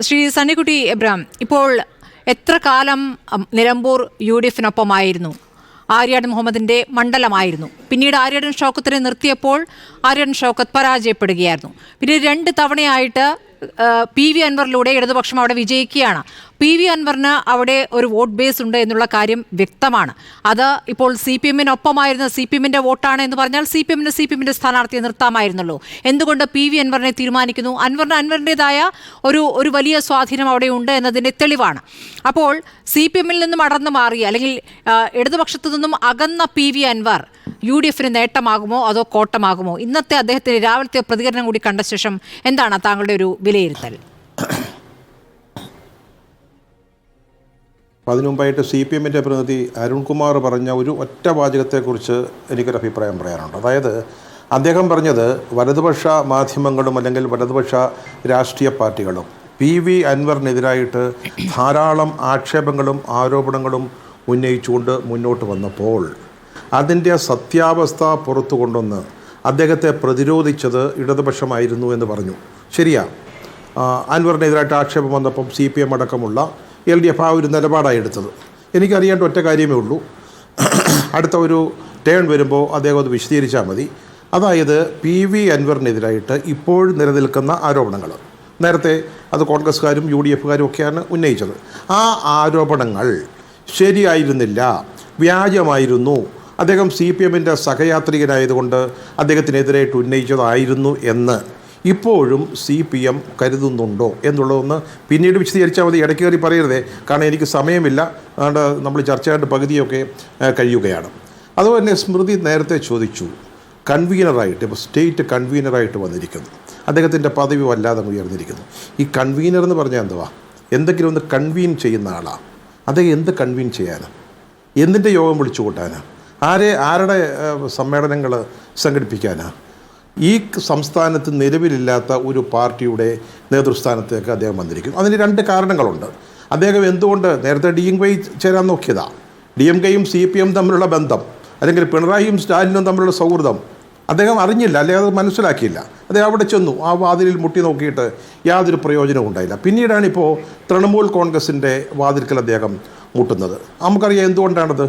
Shri Sunnykutty Abraham, ഇപ്പോൾ എത്ര കാലം നിലമ്പൂർ UDF-നൊപ്പമായിരുന്നു? ആര്യാടൻ മുഹമ്മദിൻ്റെ മണ്ഡലമായിരുന്നു. പിന്നീട് ആര്യാടൻ ഷൗക്കത്തിനെ നിർത്തിയപ്പോൾ ആര്യാടൻ ഷൗക്കത്ത് പരാജയപ്പെടുകയായിരുന്നു. പിന്നെ 2 തവണയായിട്ട് PV അൻവറിലൂടെ ഇടതുപക്ഷം അവിടെ വിജയിക്കുകയാണ്. PV അൻവറിന് അവിടെ ഒരു വോട്ട് ബേസ് ഉണ്ട് എന്നുള്ള കാര്യം വ്യക്തമാണ്. അത് ഇപ്പോൾ CPM-നൊപ്പമായിരുന്ന CPM-ൻ്റെ വോട്ടാണ് എന്ന് പറഞ്ഞാൽ CPM-ൻ്റെ സ്ഥാനാർത്ഥിയെ നിർത്താമായിരുന്നല്ലോ. എന്തുകൊണ്ട് PV അൻവറിനെ തീരുമാനിക്കുന്നു? അൻവറിൻ്റെതായ ഒരു വലിയ സ്വാധീനം അവിടെ ഉണ്ട് എന്നതിൻ്റെ തെളിവാണ്. അപ്പോൾ CPM-ൽ നിന്നും അടർന്നു മാറി അല്ലെങ്കിൽ ഇടതുപക്ഷത്തു നിന്നും അകന്ന PV അൻവർ UDF-ന് നേട്ടമാകുമോ അതോ കോട്ടമാകുമോ? ഇന്നത്തെ അദ്ദേഹത്തിൻ്റെ രാവിലത്തെ പ്രതികരണം കൂടി കണ്ട ശേഷം എന്താണ് താങ്കളുടെ ഒരു വിലയിരുത്തൽ? അതിനു മുമ്പായിട്ട് CPM-ൻ്റെ പ്രതിനിധി അരുൺകുമാർ പറഞ്ഞ ഒരു ഒറ്റ വാചകത്തെക്കുറിച്ച് എനിക്കൊരു അഭിപ്രായം പറയാനുണ്ട്. അതായത് അദ്ദേഹം പറഞ്ഞത് വലതുപക്ഷ മാധ്യമങ്ങളും അല്ലെങ്കിൽ വലതുപക്ഷ രാഷ്ട്രീയ പാർട്ടികളും PV അൻവറിനെതിരായിട്ട് ധാരാളം ആക്ഷേപങ്ങളും ആരോപണങ്ങളും ഉന്നയിച്ചുകൊണ്ട് മുന്നോട്ട് വന്നപ്പോൾ അതിൻ്റെ സത്യാവസ്ഥ പുറത്തു കൊണ്ടുവന്ന് അദ്ദേഹത്തെ പ്രതിരോധിച്ചത് ഇടതുപക്ഷമായിരുന്നു എന്ന് പറഞ്ഞു. ശരിയാ, അൻവറിനെതിരായിട്ട് ആക്ഷേപം വന്നപ്പം CPM അടക്കമുള്ള LDF ആ ഒരു നിലപാടായി എടുത്തത്. എനിക്കറിയേണ്ട ഒറ്റ കാര്യമേ ഉള്ളൂ, അടുത്ത ഒരു ടേൺ വരുമ്പോൾ അദ്ദേഹം അത് വിശദീകരിച്ചാൽ മതി. അതായത് PV അൻവറിനെതിരായിട്ട് ഇപ്പോൾ നിലനിൽക്കുന്ന ആരോപണങ്ങൾ, നേരത്തെ അത് കോൺഗ്രസ്സുകാരും UDF-കാരും ഒക്കെയാണ് ഉന്നയിച്ചത്. ആ ആരോപണങ്ങൾ ശരിയായിരുന്നില്ല, വ്യാജമായിരുന്നു, അദ്ദേഹം CPM-ൻ്റെ സഹയാത്രികനായതുകൊണ്ട് അദ്ദേഹത്തിനെതിരായിട്ട് ഉന്നയിച്ചതായിരുന്നു എന്ന് ഇപ്പോഴും CPM കരുതുന്നുണ്ടോ എന്നുള്ളതൊന്ന് പിന്നീട് വിശദീകരിച്ചാൽ മതി. ഇടയ്ക്ക് കയറി പറയരുതേ, കാരണം എനിക്ക് സമയമില്ല, അതുകൊണ്ട് നമ്മൾ ചർച്ചയായിട്ട് പകുതിയൊക്കെ കഴിയുകയാണ്. അതുപോലെ തന്നെ സ്മൃതി നേരത്തെ ചോദിച്ചു, കൺവീനറായിട്ട് ഇപ്പോൾ സ്റ്റേറ്റ് കൺവീനറായിട്ട് വന്നിരിക്കുന്നു, അദ്ദേഹത്തിൻ്റെ പദവി വല്ലാതെ ഉയർന്നിരിക്കുന്നു. ഈ കൺവീനർ എന്ന് പറഞ്ഞാൽ എന്തുവാ? എന്തെങ്കിലും ഒന്ന് കൺവീൻ ചെയ്യുന്ന ആളാണ്. അദ്ദേഹം എന്ത് കൺവീൻ ചെയ്യാനാണ്? എന്തിൻ്റെ യോഗം വിളിച്ചു കൂട്ടാനാണ്? ആരുടെ സമ്മേളനങ്ങൾ സംഘടിപ്പിക്കാനാണ്? ഈ സംസ്ഥാനത്ത് നിലവിലില്ലാത്ത ഒരു പാർട്ടിയുടെ നേതൃസ്ഥാനത്തേക്ക് അദ്ദേഹം വന്നിരിക്കുന്നു. അതിന് 2 കാരണങ്ങളുണ്ട്. അദ്ദേഹം എന്തുകൊണ്ട് നേരത്തെ DMK ചേരാൻ നോക്കിയതാണ്. DMK-യും CPM തമ്മിലുള്ള ബന്ധം, അല്ലെങ്കിൽ പിണറായിയും സ്റ്റാലിനും തമ്മിലുള്ള സൗഹൃദം അദ്ദേഹം അറിഞ്ഞില്ല, അല്ലെങ്കിൽ അത് മനസ്സിലാക്കിയില്ല. അദ്ദേഹം അവിടെ ചെന്നു, ആ വാതിലിൽ മുട്ടി നോക്കിയിട്ട് യാതൊരു പ്രയോജനവും ഉണ്ടായില്ല. പിന്നീടാണിപ്പോൾ തൃണമൂൽ കോൺഗ്രസിൻ്റെ വാതിൽക്കൽ അദ്ദേഹം മുട്ടുന്നത്. നമുക്കറിയാം എന്തുകൊണ്ടാണത്.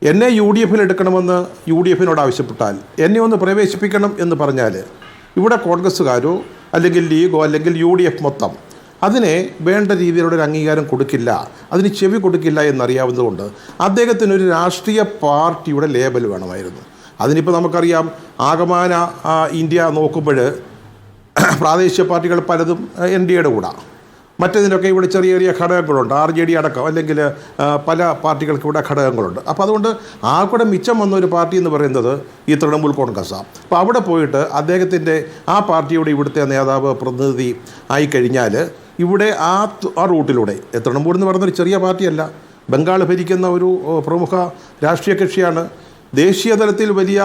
എന്നെ UDF-ൽ എടുക്കണമെന്ന് UDF-നോട് ആവശ്യപ്പെട്ടാൽ, എന്നെ ഒന്ന് പ്രവേശിപ്പിക്കണം എന്ന് പറഞ്ഞാൽ ഇവിടെ കോൺഗ്രസ്സുകാരോ അല്ലെങ്കിൽ ലീഗോ അല്ലെങ്കിൽ UDF മൊത്തം അതിനെ വേണ്ട രീതിയിലുള്ള ഒരു അംഗീകാരം കൊടുക്കില്ല, അതിന് ചെവി കൊടുക്കില്ല എന്നറിയാവുന്നതുകൊണ്ട് അദ്ദേഹത്തിനൊരു രാഷ്ട്രീയ പാർട്ടിയുടെ ലേബൽ വേണമായിരുന്നു. അതിനിപ്പോൾ നമുക്കറിയാം, ആകമാന ഇന്ത്യ നോക്കുമ്പോൾ പ്രാദേശിക പാർട്ടികൾ പലതും NDA-യുടെ കൂടെ, മറ്റേതിനൊക്കെ ഇവിടെ ചെറിയ ചെറിയ ഘടകങ്ങളുണ്ട്, RJD അടക്കം, അല്ലെങ്കിൽ പല പാർട്ടികൾക്ക് ഇവിടെ ഘടകങ്ങളുണ്ട്. അപ്പോൾ അതുകൊണ്ട് ആ കൂടെ മിച്ചം വന്ന ഒരു പാർട്ടി എന്ന് പറയുന്നത് ഈ തൃണമൂൽ കോൺഗ്രസ്സാണ്. അപ്പോൾ അവിടെ പോയിട്ട് അദ്ദേഹത്തിൻ്റെ ആ പാർട്ടിയുടെ ഇവിടുത്തെ നേതാവ് പ്രതിനിധി ആയിക്കഴിഞ്ഞാൽ ഇവിടെ ആ റൂട്ടിലൂടെ, തൃണമൂൽ എന്ന് പറയുന്നൊരു ചെറിയ പാർട്ടിയല്ല, ബംഗാൾ ഭരിക്കുന്ന ഒരു പ്രമുഖ രാഷ്ട്രീയ കക്ഷിയാണ്, ദേശീയ തലത്തിൽ വലിയ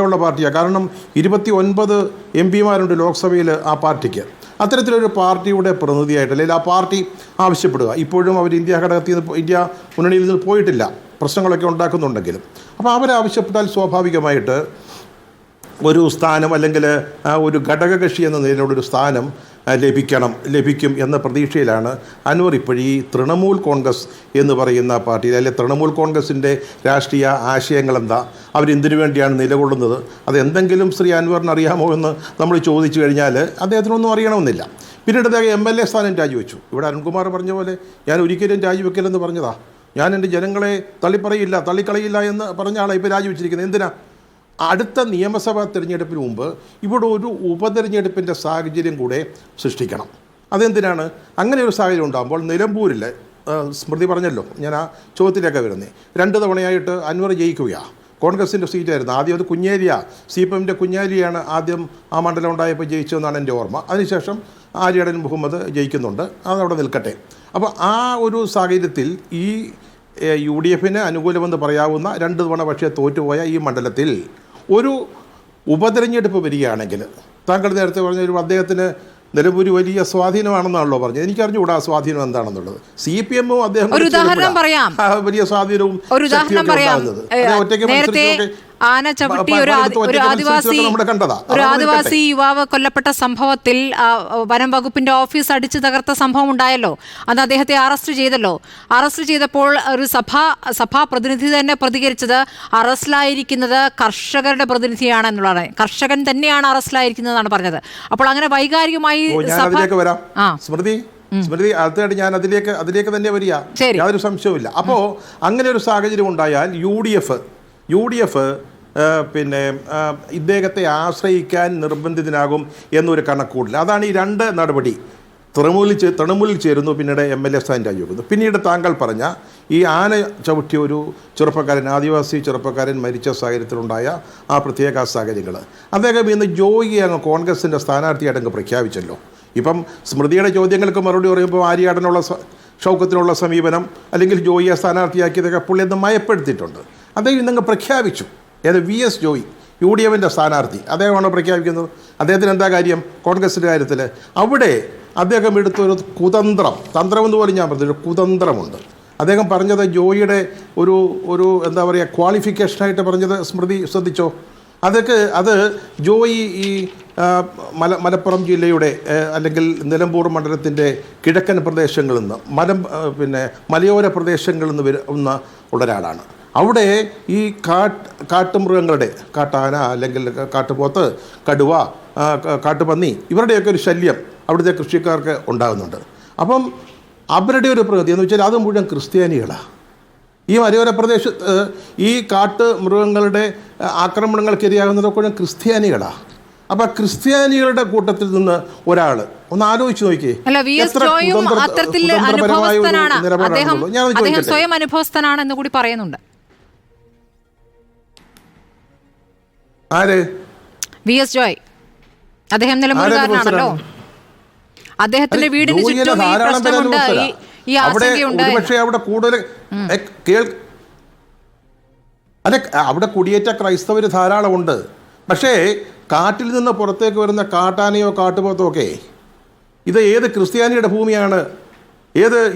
ഉള്ള പാർട്ടിയാണ്. കാരണം 29 MP-മാരുണ്ട് ലോക്സഭയിൽ ആ പാർട്ടിക്ക്. അത്തരത്തിലൊരു പാർട്ടിയുടെ പ്രതിനിധിയായിട്ട്, അല്ലെങ്കിൽ ആ പാർട്ടി ആവശ്യപ്പെടുക, ഇപ്പോഴും അവർ ഇന്ത്യ ഘടകത്തിൽ നിന്ന്, ഇന്ത്യ മുന്നണിയിൽ നിന്ന് പോയിട്ടില്ല, പ്രശ്നങ്ങളൊക്കെ ഉണ്ടാക്കുന്നുണ്ടെങ്കിലും, അപ്പോൾ അവരാവശ്യപ്പെട്ടാൽ സ്വാഭാവികമായിട്ട് ഒരു സ്ഥാനം, അല്ലെങ്കിൽ ഒരു ഘടകകക്ഷി എന്ന നിലയിലുള്ളൊരു സ്ഥാനം ലഭിക്കും എന്ന പ്രതീക്ഷയിലാണ് അൻവർ ഇപ്പോഴീ തൃണമൂൽ കോൺഗ്രസ് എന്ന് പറയുന്ന പാർട്ടിയിൽ, അല്ലെങ്കിൽ തൃണമൂൽ കോൺഗ്രസിൻ്റെ രാഷ്ട്രീയ ആശയങ്ങൾ എന്താ, അവരെന്തിനു വേണ്ടിയാണ് നിലകൊള്ളുന്നത്, അതെന്തെങ്കിലും ശ്രീ അൻവറിന് അറിയാമോ എന്ന് നമ്മൾ ചോദിച്ചു കഴിഞ്ഞാൽ അദ്ദേഹത്തിനൊന്നും അറിയണമെന്നില്ല. പിന്നീട് അദ്ദേഹം MLA സ്ഥാനം രാജിവെച്ചു. ഇവിടെ അരുൺകുമാർ പറഞ്ഞ പോലെ ഞാൻ ഒരിക്കലും രാജിവെക്കില്ലെന്ന് പറഞ്ഞതാ. ഞാൻ എൻ്റെ ജനങ്ങളെ തള്ളിക്കളയില്ല എന്ന് പറഞ്ഞ ആളാണ് ഇപ്പോൾ രാജിവെച്ചിരിക്കുന്നത്. എന്തിനാ? അടുത്ത നിയമസഭാ തിരഞ്ഞെടുപ്പിന് മുമ്പ് ഇവിടെ ഒരു ഉപതെരഞ്ഞെടുപ്പിൻ്റെ സാഹചര്യം കൂടെ സൃഷ്ടിക്കണം. അതെന്തിനാണ്? അങ്ങനെ ഒരു സാഹചര്യം ഉണ്ടാകുമ്പോൾ നിലമ്പൂരിൽ സ്മൃതി പറഞ്ഞല്ലോ, ഞാൻ ആ ചോദ്യത്തിലേക്ക് വരുന്നത്, 2 തവണയായിട്ട് അൻവർ ജയിക്കുകയാണ്. കോൺഗ്രസിൻ്റെ സീറ്റായിരുന്നു. ആദ്യം അത് കുഞ്ഞേരിയ, CPM-ൻ്റെ കുഞ്ഞേരിയാണ് ആദ്യം ആ മണ്ഡലം ഉണ്ടായപ്പോൾ ജയിച്ചതെന്നാണ് എൻ്റെ ഓർമ്മ. അതിനുശേഷം ആര്യാടൻ മുഹമ്മദ് ജയിക്കുന്നുണ്ട്, അതവിടെ നിൽക്കട്ടെ. അപ്പോൾ ആ ഒരു സാഹചര്യത്തിൽ ഈ UDF-ന് അനുകൂലമെന്ന് പറയാവുന്ന 2 തവണ പക്ഷേ തോറ്റുപോയ ഈ മണ്ഡലത്തിൽ ഒരു ഉപതെരഞ്ഞെടുപ്പ് വരികയാണെങ്കിൽ, താങ്കൾ നേരത്തെ പറഞ്ഞ അദ്ദേഹത്തിന് നിലമ്പൂര് വലിയ സ്വാധീനമാണെന്നാണല്ലോ പറഞ്ഞത്. എനിക്കറിഞ്ഞുകൂടാ ആ സ്വാധീനം എന്താണെന്നുള്ളത്. CPM-ഉം അദ്ദേഹം ഒരു ഉദാഹരണം പറയാം, വലിയ സ്വാധീനവും ഒരു ഉദാഹരണം പറയാം. ആന ചവിട്ടി ഒരു ആദിവാസി യുവാവ് കൊല്ലപ്പെട്ട സംഭവത്തിൽ വനം വകുപ്പിന്റെ ഓഫീസ് അടിച്ചു തകർത്ത സംഭവം ഉണ്ടായല്ലോ. അന്ന് അദ്ദേഹത്തെ അറസ്റ്റ് ചെയ്തല്ലോ. അറസ്റ്റ് ചെയ്തപ്പോൾ ഒരു സഭാ പ്രതിനിധി തന്നെ പ്രതികരിച്ചത് അറസ്റ്റിലായിരിക്കുന്നത് കർഷകരുടെ പ്രതിനിധിയാണ് എന്നുള്ളതാണ്. കർഷകൻ തന്നെയാണ് അറസ്റ്റിലായിരിക്കുന്നതെന്നാണ് പറഞ്ഞത്. അപ്പോൾ അങ്ങനെ വൈകാരികമായി സ്മൃതി അടുത്തായിട്ട് ഞാൻ അതിലേക്ക് തന്നെ വരിക, യാതൊരു സംശയവുമില്ല. അപ്പോൾ അങ്ങനെ ഒരു സാഹചര്യം ഉണ്ടായാൽ യു ഡി എഫ് പിന്നെ ഇദ്ദേഹത്തെ ആശ്രയിക്കാൻ നിർബന്ധിതനാകും എന്നൊരു കണക്കൂടില്ല. അതാണ് ഈ രണ്ട് നടപടി. തൃണമൂലിൽ ചേരുന്നു, പിന്നീട് MLA സ്ഥാനം രാജിവെക്കുന്നു. പിന്നീട് താങ്കൾ പറഞ്ഞ ഈ ആന ചവിട്ടിയ ഒരു ചെറുപ്പക്കാരൻ, ആദിവാസി ചെറുപ്പക്കാരൻ മരിച്ച സാഹചര്യത്തിലുണ്ടായ ആ പ്രത്യേക സാഹചര്യങ്ങൾ, അദ്ദേഹം ഇന്ന് ജോയിയെ അങ്ങ് കോൺഗ്രസിൻ്റെ സ്ഥാനാർത്ഥിയായിട്ട് അങ്ങ് പ്രഖ്യാപിച്ചല്ലോ. ഇപ്പം സ്മൃതിയുടെ ചോദ്യങ്ങൾക്ക് മറുപടി പറയുമ്പോൾ ആര്യാടനുള്ള ഷൗക്കത്തിനുള്ള സമീപനം അല്ലെങ്കിൽ ജോയിയെ സ്ഥാനാർത്ഥിയാക്കിയതൊക്കെ പുള്ളി എന്ന് മയപ്പെടുത്തിയിട്ടുണ്ട്. അദ്ദേഹം ഇന്നങ്ങ് പ്രഖ്യാപിച്ചു. VS ജോയി UDFിൻ്റെ സ്ഥാനാർത്ഥി അദ്ദേഹമാണ് പ്രഖ്യാപിക്കുന്നത്. അദ്ദേഹത്തിന് എന്താ കാര്യം കോൺഗ്രസിൻ്റെ കാര്യത്തിൽ? അവിടെ അദ്ദേഹം എടുത്തൊരു തന്ത്രമെന്ന് പോലും ഞാൻ പറഞ്ഞു, ഒരു കുതന്ത്രമുണ്ട്. അദ്ദേഹം പറഞ്ഞത് ജോയിയുടെ ഒരു എന്താ പറയുക ക്വാളിഫിക്കേഷനായിട്ട് പറഞ്ഞത് സ്മൃതി ശ്രദ്ധിച്ചോ? അത് ജോയി ഈ മലപ്പുറം ജില്ലയുടെ അല്ലെങ്കിൽ നിലമ്പൂർ മണ്ഡലത്തിൻ്റെ കിഴക്കൻ പ്രദേശങ്ങളിൽ നിന്ന് മലയോര പ്രദേശങ്ങളിൽ നിന്ന് വരുന്ന ഒരാളാണ്. അവിടെ ഈ കാട്ടുമൃഗങ്ങളുടെ കാട്ടാന അല്ലെങ്കിൽ കാട്ടുപോത്ത്, കടുവ, കാട്ടുപന്നി ഇവരുടെയൊക്കെ ഒരു ശല്യം അവിടുത്തെ കൃഷിക്കാർക്ക് ഉണ്ടാകുന്നുണ്ട്. അപ്പം അവരുടെ ഒരു പ്രകൃതി എന്ന് വെച്ചാൽ അത് മുഴുവൻ ക്രിസ്ത്യാനികളാണ്. ഈ മലയോര പ്രദേശത്ത് ഈ കാട്ടുമൃഗങ്ങളുടെ ആക്രമണങ്ങൾക്കിരയാകുന്നതൊക്കെ മുഴുവൻ ക്രിസ്ത്യാനികളാണ്. അപ്പം ക്രിസ്ത്യാനികളുടെ കൂട്ടത്തിൽ നിന്ന് ഒരാൾ ഒന്ന് ആലോചിച്ച് നോക്കിയേ, സ്വയം അനുഭവസ്ഥനാണെന്ന് കൂടി പറയുന്നുണ്ട്. ആര്? VS ജോയ്. അദ്ദേഹം നിലമ്പൂർകാരനാണല്ലോ. അദ്ദേഹത്തിന്റെ വീടിന് ചുറ്റും ഈ പ്രശ്നമുണ്ട്, ഈ ആശങ്കയുണ്ട്. പക്ഷേ അവിടെ കൂടുതൽ അവിടെ കുടിയേറ്റ ക്രൈസ്തവർ ധാരാളമുണ്ട്. പക്ഷേ കാട്ടിൽ നിന്ന് പുറത്തേക്ക് വരുന്ന കാട്ടാനയോ കാട്ടുപോത്തോ ഒക്കെ ഇത് ഏത് ക്രിസ്ത്യാനിയുടെ ഭൂമിയാണ്,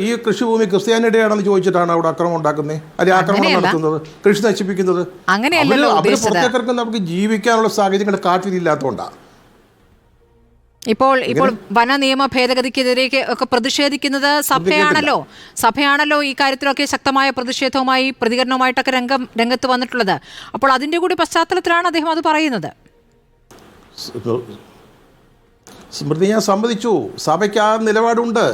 ഈ കൃഷിഭൂമി ക്രിസ്ത്യാനിയുടെയാണെന്ന് ചോദിച്ചിട്ടാണ് അവിടെ ആക്രമണം ഉണ്ടാക്കുന്നത്, അല്ലെങ്കിൽ ആക്രമണം നടത്തുന്നത്, കൃഷി നശിപ്പിക്കുന്നത്. അവർ പുറത്തേക്ക് നമുക്ക് ജീവിക്കാനുള്ള സാഹചര്യങ്ങൾ കാട്ടിലില്ലാത്തതുകൊണ്ടാണ്. ഇപ്പോൾ വന നിയമ ഭേദഗതിക്കെതിരെ ഒക്കെ പ്രതിഷേധിക്കുന്നത് സഭയാണല്ലോ ഈ കാര്യത്തിലൊക്കെ ശക്തമായ പ്രതിഷേധവുമായി പ്രതികരണവുമായിട്ടൊക്കെ രംഗത്ത് വന്നിട്ടുള്ളത്. അപ്പോൾ അതിന്റെ കൂടി പശ്ചാത്തലത്തിലാണ് അദ്ദേഹം അത് പറയുന്നത്. സ്മൃതി, ഞാൻ സമ്മതിച്ചു, സഭയ്ക്ക് ആ നിലപാടുണ്ട്.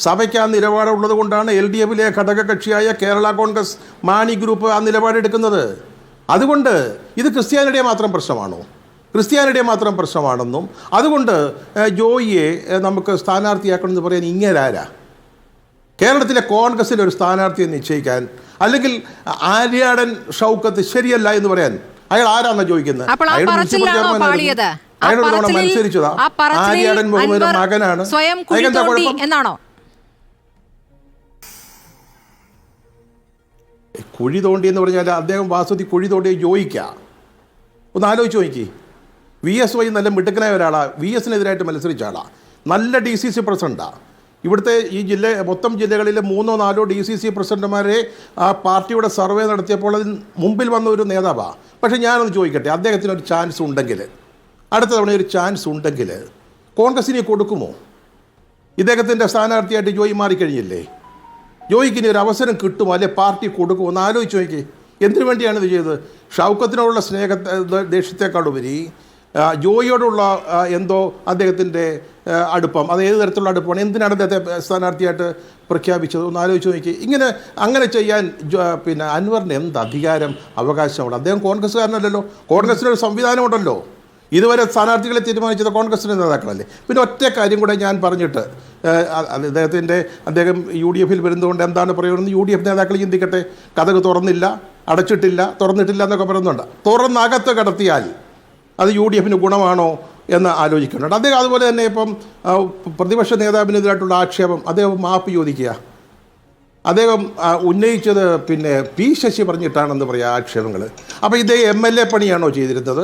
സഭയ്ക്ക് ആ നിലപാടുള്ളത് കൊണ്ടാണ് LDFിലെ ഘടകകക്ഷിയായ കേരള കോൺഗ്രസ് മാണി ഗ്രൂപ്പ് ആ നിലപാടെടുക്കുന്നത്. അതുകൊണ്ട് ഇത് ക്രിസ്ത്യാനിയുടെ മാത്രം പ്രശ്നമാണോ? ക്രിസ്ത്യാനിയുടെ മാത്രം പ്രശ്നമാണെന്നും അതുകൊണ്ട് ജോയിയെ നമുക്ക് സ്ഥാനാർത്ഥിയാക്കണമെന്ന് പറയാൻ ഇങ്ങേരാരാ? കേരളത്തിലെ കോൺഗ്രസിൻ്റെ ഒരു സ്ഥാനാർത്ഥിയെ നിശ്ചയിക്കാൻ, അല്ലെങ്കിൽ ആര്യാടൻ ഷൗക്കത്ത് ശരിയല്ല എന്ന് പറയാൻ അയാൾ ആരാന്നാ ചോദിക്കുന്നത്? അയാളോട് മത്സരിച്ചതാ. ആര്യാടൻ മുഹമ്മദ് മകനാണ്. എന്നാണോ കുഴി തോണ്ടി എന്ന് പറഞ്ഞാൽ അദ്ദേഹം വാസ്തുതി കുഴി തോണ്ടിയ ജോയിക്കാം. ഒന്ന് ആലോചിച്ച് നോക്കി. VS നല്ല മിടുക്കനായ ഒരാളാണ്. VSനെതിരായിട്ട് മത്സരിച്ച ആളാണ്. നല്ല DCC പ്രസിഡന്റാണ്. ഇവിടുത്തെ ഈ മൊത്തം ജില്ലകളിലെ 3 or 4 DCC പ്രസിഡന്റുമാരെ ആ പാർട്ടിയുടെ സർവേ നടത്തിയപ്പോൾ അതിന് മുമ്പിൽ വന്ന ഒരു നേതാവാണ്. പക്ഷേ ഞാനൊന്ന് ചോദിക്കട്ടെ, അദ്ദേഹത്തിനൊരു ചാൻസ് ഉണ്ടെങ്കിൽ, അടുത്ത തവണ ഒരു ചാൻസ് ഉണ്ടെങ്കിൽ കോൺഗ്രസിനെ കൊടുക്കുമോ? ഇദ്ദേഹത്തിൻ്റെ സ്ഥാനാർത്ഥിയായിട്ട് ജോയി മാറിക്കഴിഞ്ഞില്ലേ? ജോയിക്കിനി ഒരു അവസരം കിട്ടുമോ, അല്ലെ പാർട്ടി കൊടുക്കുമോ? ഒന്ന് ആലോചിച്ച് നോക്കി. എന്തിനു വേണ്ടിയാണ് ഇത് ചെയ്തത്? ഷൗക്കത്തിനോടുള്ള ദേഷ്യത്തെക്കാളുപരി ജോയിയോടുള്ള എന്തോ അദ്ദേഹത്തിൻ്റെ അടുപ്പം, അത് ഏത് തരത്തിലുള്ള അടുപ്പമാണ്? എന്തിനാണ് അദ്ദേഹത്തെ സ്ഥാനാർത്ഥിയായിട്ട് പ്രഖ്യാപിച്ചത്? ഒന്ന് ആലോചിച്ച് നോക്കി. അങ്ങനെ ചെയ്യാൻ അൻവറിന് എന്ത് അധികാരം, അവകാശമുണ്ട്? അദ്ദേഹം കോൺഗ്രസ്സുകാരനല്ലല്ലോ. കോൺഗ്രസിനൊരു സംവിധാനമുണ്ടല്ലോ. ഇതുവരെ സ്ഥാനാർത്ഥികളെ തീരുമാനിച്ചത് കോൺഗ്രസിൻ്റെ നേതാക്കളല്ലേ. പിന്നെ ഒറ്റ കാര്യം കൂടെ ഞാൻ പറഞ്ഞിട്ട്, അദ്ദേഹം UDFിൽ വരുന്നതുകൊണ്ട് എന്താണ് പറയുന്നത്? UDF നേതാക്കൾ ചിന്തിക്കട്ടെ. കഥക് തുറന്നിട്ടില്ല എന്നൊക്കെ പറയുന്നുണ്ട്. തുറന്നകത്ത് കടത്തിയാൽ അത് UDFിന് ഗുണമാണോ എന്ന് ആലോചിക്കുന്നുണ്ട്. അദ്ദേഹം അതുപോലെ തന്നെ ഇപ്പം പ്രതിപക്ഷ നേതാവിനെതിരായിട്ടുള്ള ആക്ഷേപം അദ്ദേഹം മാപ്പ് ചോദിക്കുക. അദ്ദേഹം ഉന്നയിച്ചത് P. ശശി പറഞ്ഞിട്ടാണെന്ന് പറയാം ആക്ഷേപങ്ങൾ. അപ്പോൾ ഇതേ MLA പണിയാണോ ചെയ്തിരുന്നത്,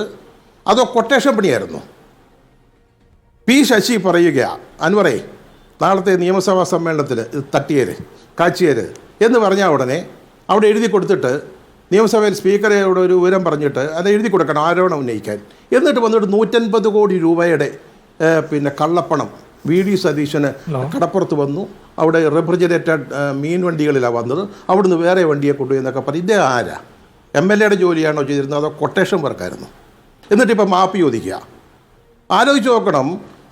അതോ കൊട്ടേഷൻ പണിയായിരുന്നു? P. ശശി പറയുക, അൻവറേ നാളത്തെ നിയമസഭാ സമ്മേളനത്തിൽ ഇത് കാച്ചിയേര് എന്ന് പറഞ്ഞാൽ ഉടനെ അവിടെ എഴുതി കൊടുത്തിട്ട് നിയമസഭയിൽ സ്പീക്കറോട് ഒരു വിവരം പറഞ്ഞിട്ട് അത് എഴുതി കൊടുക്കണം ആരോപണം ഉന്നയിക്കാൻ. എന്നിട്ട് വന്നിട്ട് 150 കോടി രൂപയുടെ പിന്നെ കള്ളപ്പണം VD സതീശന് കടപ്പുറത്ത് വന്നു. അവിടെ റെഫ്രിജറേറ്റഡ് മീൻ വണ്ടികളിലാണ് വന്നത്, അവിടുന്ന് വേറെ വണ്ടിയെ കൊണ്ടുപോയി എന്നൊക്കെ പറയും. ഇതേ ആരാ? MLA ജോലിയാണോ ചെയ്തിരുന്നത് അതോ കൊട്ടേഷൻ വർക്കായിരുന്നു? എന്നിട്ടിപ്പോൾ മാപ്പ് ചോദിക്കുക. ആലോചിച്ച് നോക്കണം,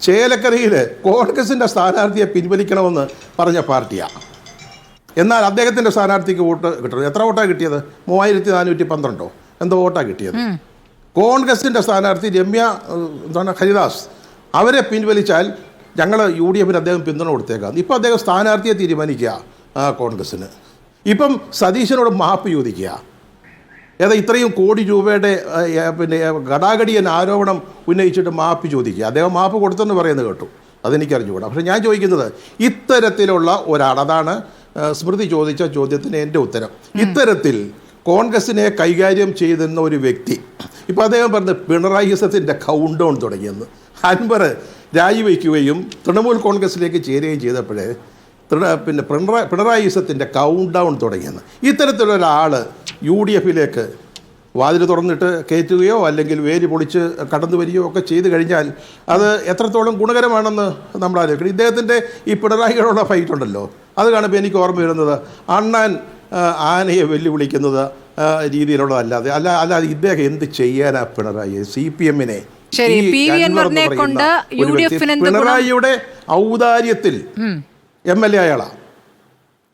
ചേലക്കരയിൽ കോൺഗ്രസിൻ്റെ സ്ഥാനാർത്ഥിയെ പിൻവലിക്കണമെന്ന് പറഞ്ഞ പാർട്ടിയാണ്. എന്നാൽ അദ്ദേഹത്തിൻ്റെ സ്ഥാനാർത്ഥിക്ക് വോട്ട് കിട്ടുന്നത് എത്ര വോട്ടാണ് കിട്ടിയത്? 3412 എന്തോ വോട്ടാണ് കിട്ടിയത്. കോൺഗ്രസിൻ്റെ സ്ഥാനാർത്ഥി രമ്യ ഹരിദാസ് അവരെ പിൻവലിച്ചാൽ ഞങ്ങൾ UDF അദ്ദേഹം പിന്തുണ കൊടുത്തേക്കാം. ഇപ്പോൾ അദ്ദേഹം സ്ഥാനാർത്ഥിയെ തീരുമാനിക്കുക കോൺഗ്രസ്സിന്. ഇപ്പം സതീശനോട് മാപ്പ് ചോദിക്കുക. ഏതാ ഇത്രയും കോടി രൂപയുടെ പിന്നെ ഗടാഗടിയൻ ആരോപണം ഉന്നയിച്ചിട്ട് മാപ്പ് ചോദിക്കുക. അദ്ദേഹം മാപ്പ് കൊടുത്തെന്ന് പറയുന്നത് കേട്ടു, അതെനിക്കറിഞ്ഞുകൂടാ. പക്ഷേ ഞാൻ ചോദിക്കുന്നത് ഇത്തരത്തിലുള്ള ഒരാൾ, അതാണ് സ്മൃതി ചോദിച്ച ചോദ്യത്തിന് എൻ്റെ ഉത്തരം. ഇത്തരത്തിൽ കോൺഗ്രസിനെ കൈകാര്യം ചെയ്തിരുന്ന ഒരു വ്യക്തി, ഇപ്പോൾ അദ്ദേഹം പറഞ്ഞത് പിണറായിസത്തിൻ്റെ കൗണ്ട് ഡൗൺ തുടങ്ങിയെന്ന്. അൻവർ രാജിവെക്കുകയും തൃണമൂൽ കോൺഗ്രസിലേക്ക് ചേരുകയും ചെയ്തപ്പോഴേ പിന്നെ പിണറായിസത്തിൻ്റെ കൗണ്ട് ഡൗൺ തുടങ്ങിയെന്ന്. ഇത്തരത്തിലുള്ള ഒരാൾ UDFിലേക്ക് വാതിൽ തുറന്നിട്ട് കയറ്റുകയോ അല്ലെങ്കിൽ വേര് പൊളിച്ച് കടന്നു വരികയോ ഒക്കെ ചെയ്തു കഴിഞ്ഞാൽ അത് എത്രത്തോളം ഗുണകരമാണെന്ന് നമ്മൾ ആലോചിക്കണം. ഇദ്ദേഹത്തിൻ്റെ ഈ പിണറായിയോടുള്ള ഫൈറ്റ് ഉണ്ടല്ലോ, അത് കാണുമ്പോൾ എനിക്ക് ഓർമ്മ വരുന്നത് അണ്ണാൻ ആനയെ വെല്ലുവിളിക്കുന്നത് രീതിയിലുള്ളതല്ലാതെ അല്ലാതെ ഇദ്ദേഹം എന്ത് ചെയ്യാനാ പിണറായി? CPMനെ പിണറായിയുടെ ഔദാര്യത്തിൽ MLA അയാളാണ്.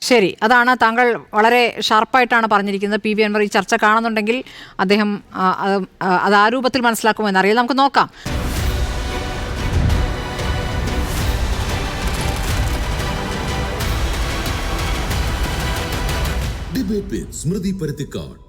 ശരി, അതാണ് താങ്കൾ വളരെ ഷാർപ്പായിട്ടാണ് പറഞ്ഞിരിക്കുന്നത്. PV അൻവർ ഈ ചർച്ച കാണുന്നുണ്ടെങ്കിൽ അദ്ദേഹം അത് ആ രൂപത്തിൽ മനസ്സിലാക്കുമെന്നറിയാം. നമുക്ക് നോക്കാം. ഡിബേറ്റ് വിത്ത് സ്മൃതി പരുത്തിക്കാട്.